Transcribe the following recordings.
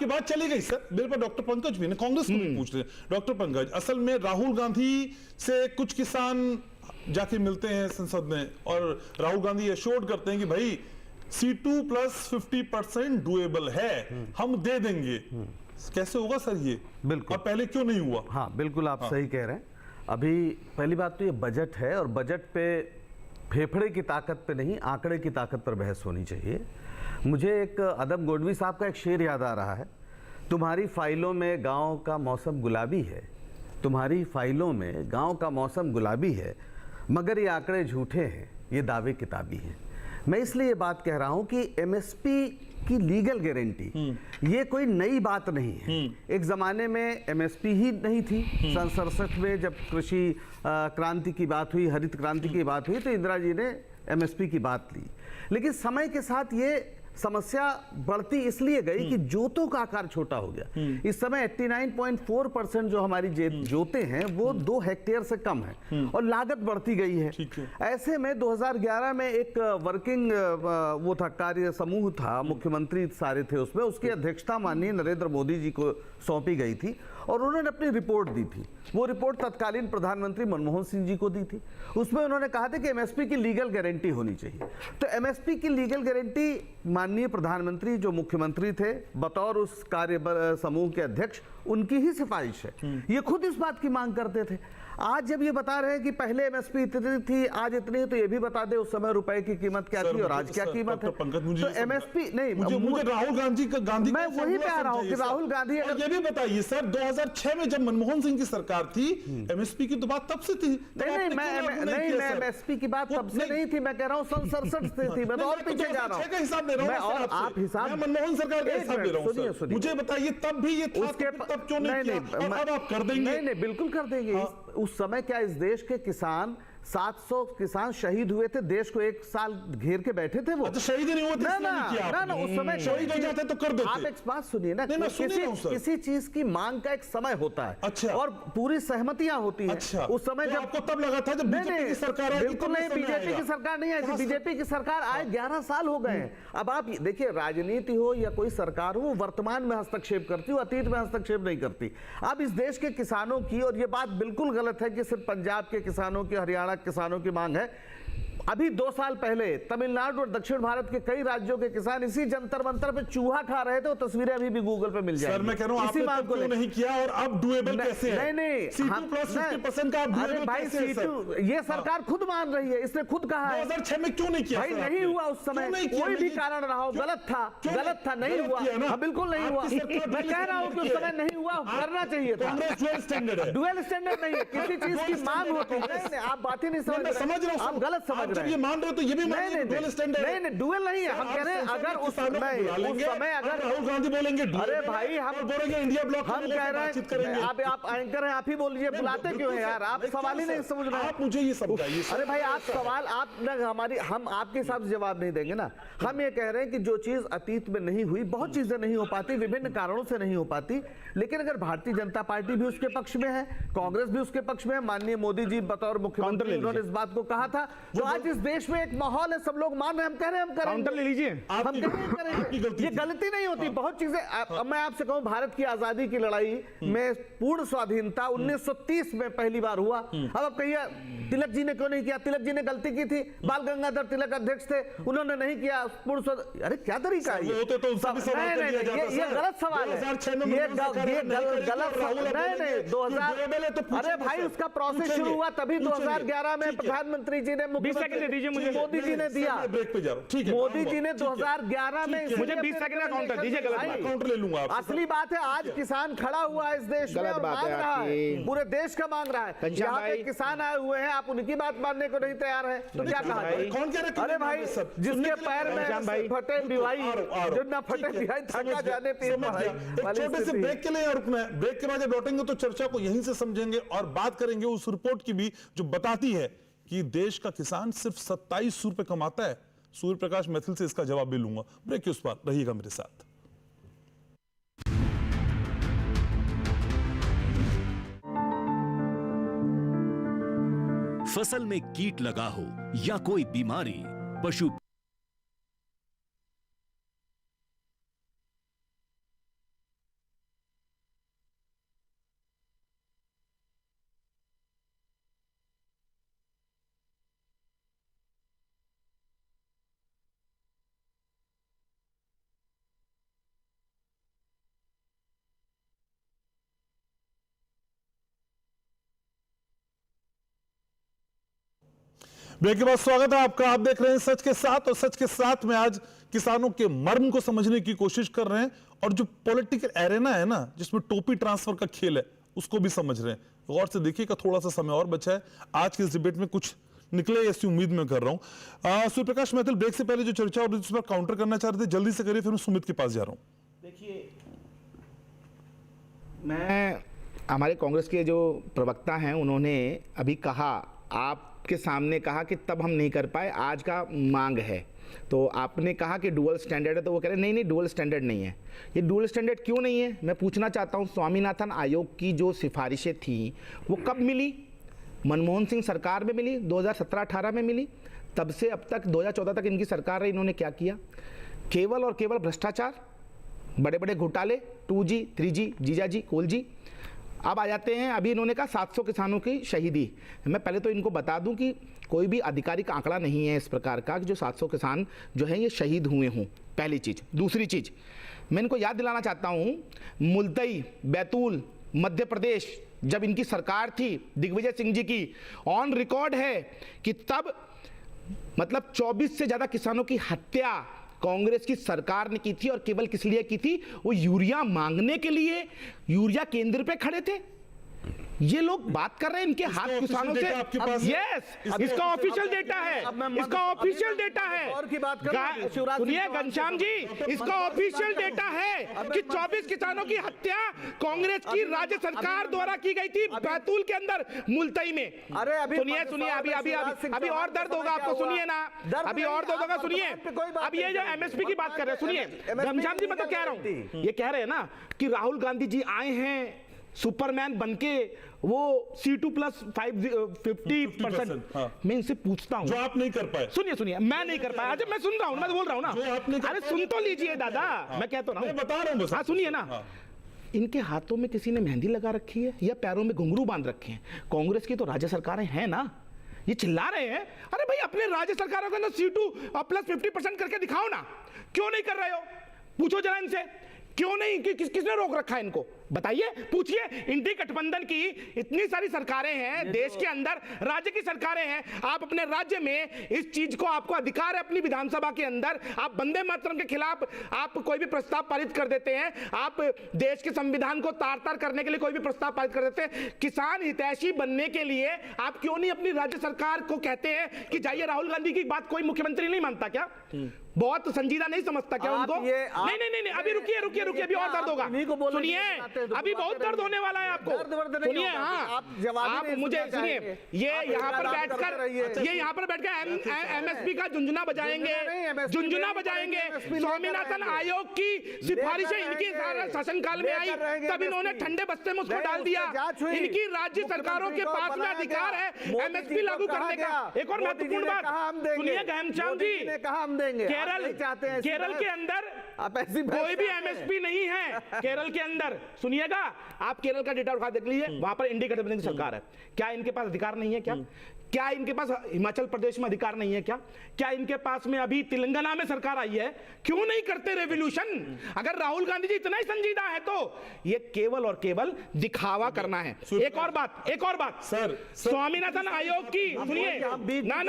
की बात चली गई सर, मेरे पास डॉक्टर पंकज भी ने, कांग्रेस को भी पूछ रहे हैं। डॉक्टर पंकज, असल में राहुल गांधी से कुछ किसान जाके मिलते हैं संसद में और राहुल गांधी एश्योर्ड करते हैं कि भाई C2 प्लस 50% डुएबल है, हम दे देंगे। कैसे होगा सर ये? बिल्कुल। और पहले क्यों नहीं हुआ? हाँ बिल्कुल, आप सही कह रहे हैं। अभी पहली बात तो ये बजट है, और बजट पे फेफड़े की ताकत पे नहीं, आंकड़े की ताकत पर बहस होनी चाहिए। मुझे एक अदब गोडवी साहब का एक शेर याद आ रहा है, तुम्हारी फाइलों में गांव का मौसम गुलाबी है, तुम्हारी फाइलों में गांव का मौसम गुलाबी है, मगर ये आंकड़े झूठे हैं, ये दावे किताबी हैं। मैं इसलिए ये बात कह रहा हूं कि एमएसपी की लीगल गारंटी ये कोई नई बात नहीं है। एक जमाने में एमएसपी ही नहीं थी। सन 67 में जब कृषि क्रांति की बात हुई, हरित क्रांति की बात हुई, तो इंदिरा जी ने एमएसपी की बात ली। लेकिन समय के साथ ये समस्या बढ़ती इसलिए गई कि जोतों का आकार छोटा हो गया। इस समय 89.4% जो हमारी जोतें हैं वो 2 हेक्टेयर से कम है, और लागत बढ़ती गई है। ऐसे में 2011 में एक वर्किंग वो था, कार्य समूह था, मुख्यमंत्री सारे थे उसमें, उसकी अध्यक्षता माननीय नरेंद्र मोदी जी को सौंपी गई थी, और उन्होंने अपनी रिपोर्ट दी थी। वो रिपोर्ट तत्कालीन प्रधानमंत्री मनमोहन सिंह जी को दी थी। उसमें उन्होंने कहा था कि एमएसपी की लीगल गारंटी होनी चाहिए। तो एमएसपी की लीगल गारंटी माननीय प्रधानमंत्री जो मुख्यमंत्री थे बतौर उस कार्य समूह के अध्यक्ष, उनकी ही सिफारिश है। ये खुद इस बात की मांग करते थे। आज जब ये बता रहे हैं कि पहले एमएसपी इतनी थी, आज इतनी, तो ये भी बता दे उस समय रुपए की कीमत क्या थी और आज क्या कीमत है। तो एमएसपी नहीं, मुझे राहुल गांधी मैं वही कह रहा हूँ कि राहुल गांधी, ये भी बताइए सर, 2006 में जब मनमोहन सिंह की सरकार थी, एमएसपी की तो बात तब से थी। नहीं, मैं एमएसपी की बात तब से नहीं थी, मैं कह रहा हूँ सन 67 से थी। मैं और पीछे जा रहा हूँ, हिसाब दे रहा हूँ, आप हिसाब, मनमोहन सरकार का हिसाब दे रहा हूँ। मुझे बताइए तब भी ये था, तब क्यों नहीं किया? अब आप कर देंगे? नहीं, बिल्कुल कर देंगे। उस समय क्या इस देश के किसान 700 किसान शहीद हुए थे, देश को 1 साल घेर के बैठे थे। वो अच्छा, शहीद नहीं हुए थे? ना, उस समय शहीद हो जाते तो कर देते। आप एक बात सुनिए ना, किसी चीज की मांग का एक समय होता है। अच्छा। और पूरी सहमतियां होती हैं। अच्छा। उस समय तो जब आपको तब लगा था जब बीजेपी की सरकार आई? बिल्कुल नहीं, बीजेपी की सरकार नहीं आई, बीजेपी की सरकार आए 11 साल हो गए हैं। अब आप देखिए, राजनीति हो या कोई सरकार हो, वर्तमान में हस्तक्षेप करती हो, अतीत में हस्तक्षेप नहीं करती। अब इस देश के किसानों की, और ये बात बिल्कुल गलत है कि सिर्फ पंजाब के किसानों की, हरियाणा के किसानों की मांग है। अभी 2 साल पहले तमिलनाडु और दक्षिण भारत के कई राज्यों के किसान इसी जंतर मंतर पे चूहा खा रहे थे। वो तस्वीरें अभी भी गूगल पे मिल जाएंगी। सर मैं कह रहा हूं, आपने तब क्यों नहीं किया और अब डुएबल कैसे है? नहीं, C2 प्लस 50% का अरे भाई, C2 ये सरकार खुद मान रही है, इसने खुद कहा है। 2006 में क्यों नहीं किया? भाई नहीं हुआ उस समय, कोई भी कारण रहा हो, गलत था, नहीं हुआ, बिल्कुल नहीं हुआ। मैं कह रहा हूँ कि उस समय नहीं हुआ, करना चाहिए था। डुअल स्टैंडर्ड है, डुअल स्टैंडर्ड नहीं है, किसी चीज की मांग होती है। आप बात ही नहीं समझ रहे, आप गलत समझ रहे हैं। ये मान रहे हो तो ये भी नहीं, डुअल नहीं है। हम कह रहे हैं अगर उस समय अगर राहुल गांधी बोलेंगे, अरे भाई हम बोलेंगे इंडिया ब्लॉक, हम कह रहे हैं, आप एंकर हैं, आप ही बोल लीजिए, बुलाते क्यों हैं यार? आप सवाल ही नहीं समझ रहे। आप मुझे ये समझाइए। अरे भाई, आप सवाल, आप ना हमारी, हम आपके हिसाब से जवाब नहीं देंगे ना। हम ये कह रहे हैं कि जो चीज अतीत में नहीं हुई, बहुत चीजें नहीं हो पाती, विभिन्न कारणों से नहीं हो पाती, लेकिन अगर भारतीय जनता पार्टी भी उसके पक्ष में है, कांग्रेस भी उसके पक्ष में है, माननीय मोदी जी बतौर मुख्यमंत्री उन्होंने इस बात को कहा था, तो आज इस देश में एक माहौल है, सब लोग मान रहे हैं, हम कह रहे हैं हम करेंगे। काउंटर ले लीजिए, हम करेंगे। ये गलती नहीं होती, बहुत चीजें। अब मैं आपसे कहूं, भारत की आजादी की लड़ाई में पूर्ण स्वाधीनता 1930 में पहली बार हुआ। अब आप कहिए तिलक जी ने क्यों नहीं किया? तिलक जी ने गलती की थी, बाल गंगाधर तिलक अध्यक्ष थे, उन्होंने नहीं किया पूर्ण स्वाधीनता। अरे क्या तरीका है ये? ये गलत सवाल है, ये गलत। नहीं 2000, अरे भाई उसका प्रोसेस शुरू हुआ तभी 2011 में प्रधानमंत्री जी ने, मोदी जी ने दिया। ब्रेक पे जा रहा हूं, ठीक है। मोदी जी ने 2011 में, मुझे 20 सेकंड का काउंटर दीजिए। काउंटर ले लूंगा। असली बात है, आज किसान खड़ा हुआ है इस देश में और मांग रहा है, पूरे देश का मांग रहा है। यहाँ पे किसान आए हुए हैं, आप उनकी बात मानने को नहीं तैयार है, तो क्या कहा? कौन कह रहा है? अरे भाई, जिसके पैर में फटे बिवाई, जो ना फटे बिवाई थका जाने पे। छोटे से ब्रेक के लिए और रुकना है। ब्रेक के बाद जब लौटेंगे तो चर्चा को यहीं से समझेंगे और बात करेंगे उस रिपोर्ट की भी जो बताती है कि देश का किसान सिर्फ 27 रुपए कमाता है। सूर्य प्रकाश मैथिल से इसका जवाब भी लूंगा। ब्रेक के उस पार रहिएगा मेरे साथ। फसल में कीट लगा हो या कोई बीमारी, पशु ब्रेक के बाद स्वागत है आपका। आप देख रहे हैं सच के साथ, और सच के साथ में आज किसानों के मर्म को समझने की कोशिश कर रहे हैं और जो पॉलिटिकल एरेना है ना, जिसमें टोपी ट्रांसफर का खेल है, उसको भी समझ रहे हैं। गौर से देखिएगा, थोड़ा सा समय और बचा है। आज के इस डिबेट में कुछ निकले ऐसी उम्मीद मैं कर रहा हूं। सूर्यप्रकाश मैथिल, ब्रेक से पहले जो चर्चा और उस पर काउंटर करना चाह रहे थे, जल्दी से करिए, फिर मैं सुमित के पास जा रहा हूं। देखिए, मैं हमारे कांग्रेस के जो प्रवक्ता हैं उन्होंने अभी कहा, आपके सामने कहा कि तब हम नहीं कर पाए, आज का मांग है। तो आपने कहा कि डुअल स्टैंडर्ड है, तो वो कह रहे नहीं नहीं डुअल स्टैंडर्ड नहीं है। ये डुअल स्टैंडर्ड क्यों नहीं है, मैं पूछना चाहता हूँ। स्वामीनाथन आयोग की जो सिफारिशें थी वो कब मिली? मनमोहन सिंह सरकार में मिली, 2017-18 में मिली। तब से अब तक 2014 तक इनकी सरकार रही, इन्होंने क्या किया? केवल और केवल भ्रष्टाचार, बड़े बड़े घोटाले, 2G 3G, जीजाजी कोलजी। अब आ जाते हैं, अभी इन्होंने कहा 700 किसानों की शहीदी। मैं पहले तो इनको बता दूं कि कोई भी आधिकारिक आंकड़ा नहीं है इस प्रकार का कि जो 700 किसान जो हैं ये शहीद हुए हों, पहली चीज़। दूसरी चीज़, मैं इनको याद दिलाना चाहता हूं, मुल्तई, बैतूल, मध्य प्रदेश, जब इनकी सरकार थी दिग्विजय सिंह जी की, ऑन रिकॉर्ड है कि तब मतलब 24 से ज़्यादा किसानों की हत्या कांग्रेस की सरकार ने की थी। और केवल किस लिए की थी? वो यूरिया मांगने के लिए यूरिया केंद्र पे खड़े थे। ये लोग बात कर रहे हैं इनके हाथ किसानों से। यस, इसका ऑफिशियल डेटा है, इसका ऑफिशियल डेटा है। सुनिए घनश्याम जी, इसका ऑफिशियल डेटा है कि 24 किसानों की हत्या कांग्रेस की राज्य सरकार द्वारा की गई थी बैतूल के अंदर, मुल्तई में। अरे अभी सुनिए सुनिए, अभी और दर्द होगा आपको, सुनिए ना, अभी और दर्द होगा, सुनिए। अब ये जो MSP की बात कर रहे हैं, सुनिए घनश्याम जी, मैं तो कह रहा हूं, ये कह रहे हैं ना कि राहुल गांधी जी आए हैं सुपरमैन बनके, वो C2+50%। मैं इनसे पूछता हूं जो आप नहीं कर पाए। सुनिए, मैं नहीं कर पाया। मैं सुन रहा हूं, मैं बोल रहा हूं ना। अरे सुन तो लीजिए दादा, मैं कहता हूं, मैं बता रहा हूं बस। हाँ सुनिए ना। इनके हाथों में किसी ने मेहंदी लगा रखी है या पैरों में घुंघरू बांध रखे हैं? कांग्रेस की तो राज्य सरकारें हैं ना, ये चिल्ला रहे हैं। अरे भाई, अपने राज्य सरकारों के अंदर C2+50% करके दिखाओ ना। क्यों नहीं कर रहे हो? पूछो जरा इनसे, क्यों नहीं? किसने रोक रखा है इनको? बताइए, पूछिए। इंडी गठबंधन की इतनी सारी सरकारें हैं देश के अंदर, राज्य की सरकारें हैं। आप अपने राज्य में इस चीज को, आपको अधिकार है अपनी विधानसभा के अंदर, आप वंदे मातरम के खिलाफ आप कोई भी प्रस्ताव पारित कर देते हैं, आप देश के संविधान को तार-तार करने के लिए कोई भी प्रस्ताव पारित कर देते हैं। किसान हितैषी बनने के लिए आप क्यों नहीं अपनी राज्य सरकार को कहते हैं कि जाइए? राहुल गांधी की बात कोई मुख्यमंत्री नहीं मानता क्या? बहुत संजीदा नहीं समझता क्या उनको? नहीं, अभी रुकिए, अभी और दर्द होगा। सुनिए, अभी बहुत दर्द होने वाला है आपको। सुनिए, हाँ, आप मुझे सुनिए, ये यहाँ पर बैठकर MSP का झुंझुना बजाएंगे। स्वामीनाथन आयोग की सिफारिशें इनकी शासनकाल में आई, तब इन्होंने ठंडे बस्ते में उसको डाल दिया। इनकी राज्य सरकारों के पास में अधिकार है MSP लागू करने का। एक और महत्वपूर्ण बात सुनिए घनश्याम जी, केरल के अंदर कोई भी MSP नहीं है। केरल के अंदर सुनिएगा, आप केरल का डेटा उठा देख लीजिए, वहां पर इंडी गठबंधन की सरकार है। क्या इनके पास अधिकार नहीं है? क्या इनके पास हिमाचल प्रदेश में अधिकार नहीं है? क्या इनके पास में अभी तेलंगाना में सरकार आई है? क्यों नहीं करते रेवोल्यूशन? अगर राहुल गांधी जी इतना ही संजीदा है तो ये केवल और केवल दिखावा करना है। एक और बात सर, स्वामीनाथन आयोग की सुनिए ना,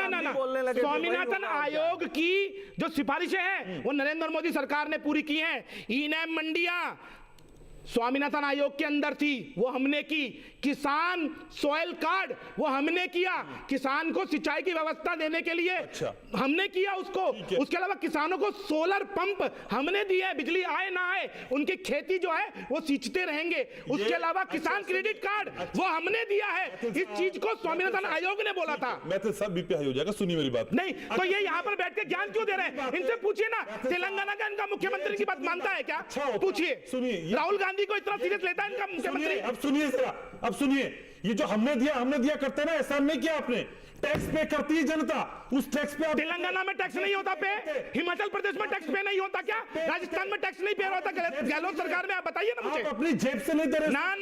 स्वामीनाथन आयोग की जो सिफारिशें हैं वो नरेंद्र मोदी सरकार ने पूरी की हैं। ई-नैम मंडियां स्वामीनाथन आयोग के अंदर थी, वो हमने की। किसान सॉइल कार्ड वो हमने किया, किसान को सिंचाई की व्यवस्था देने के लिए हमने किया उसको। उसके अलावा किसानों को सोलर पंप हमने दिए, बिजली आए ना आए उनकी खेती जो है वो सींचते रहेंगे। उसके अलावा किसान क्रेडिट कार्ड वो हमने दिया है। इस चीज को स्वामीनाथन आयोग ने बोला था। मैं तो सब बीपी हाई हो जाएगा, सुनिए मेरी बात। नहीं तो ये यहाँ पर बैठ के ज्ञान क्यों दे रहे हैं? इनसे पूछिए ना, तेलंगाना का इनका मुख्यमंत्री की बात मानता है क्या? पूछिए। सुनिए, राहुल गांधी को इतना सीरियस लेता है इनका मुख्यमंत्री? अब सुनिए, ये जो हमने दिया करते ना, एहसान नहीं किया आपने। टैक्स पे करती है जनता, उस टैक्स पे तेलंगाना में टैक्स नहीं होता पे, हिमाचल प्रदेश में टैक्स पे नहीं होता क्या? राजस्थान में टैक्स नहीं पे होता गहलोत सरकार में? आप बताइए ना मुझे। अपनी जेब से नहीं दे रहे। ना,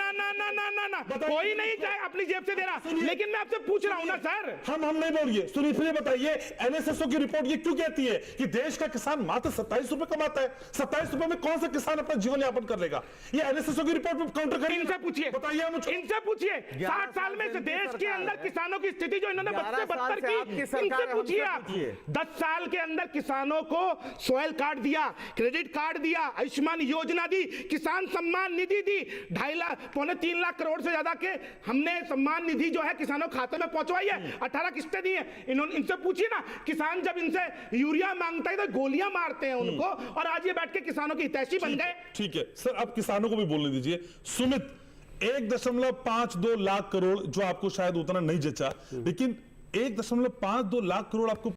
कोई नहीं चाहे अपनी जेब से दे रहा, लेकिन मैं आपसे पूछ रहा हूँ ना सर। हम नहीं बोलिए, सुनिए फिर बताइए, NSSO की रिपोर्ट ये क्यों कहती है कि देश का किसान मात्र 27 रुपए कमाता है? 27 रुपए में कौन सा किसान अपना जीवन यापन कर लेगा? ये NSSO की रिपोर्ट में काउंटर करिए। इनसे पूछिए, बताइए मुझे, इनसे पूछिए। 60 साल में इस देश के अंदर किसानों की स्थिति जो इन्होंने 11 बदतर साल से की, आपकी सरकार इनसे है, पूछिए हमसे आप। पूछिए। 10 साल के अंदर किसानों को सॉइल कार्ड दिया, क्रेडिट कार्ड दिया, आयुष्मान योजना दी, किसान सम्मान निधि दी, 2.5 लाख 2.25 लाख करोड़ से ज्यादा के हमने सम्मान निधि जो है किसानों के खाते में पहुंचवाई है, 18 किस्तें दी है। इन्होंने, इनसे पूछिए ना, किसान जब इनसे यूरिया मांगता है तो गोलियां मारते हैं उनको, और आज ये बैठ के किसानों की हितैषी बन गए। ठीक है सर, अब किसानों को भी बोलने दीजिए। सुमित, 1.52 लाख करोड़ जो आपको शायद उतना नहीं जचा, लेकिन 1.52 लाख करोड़ आपको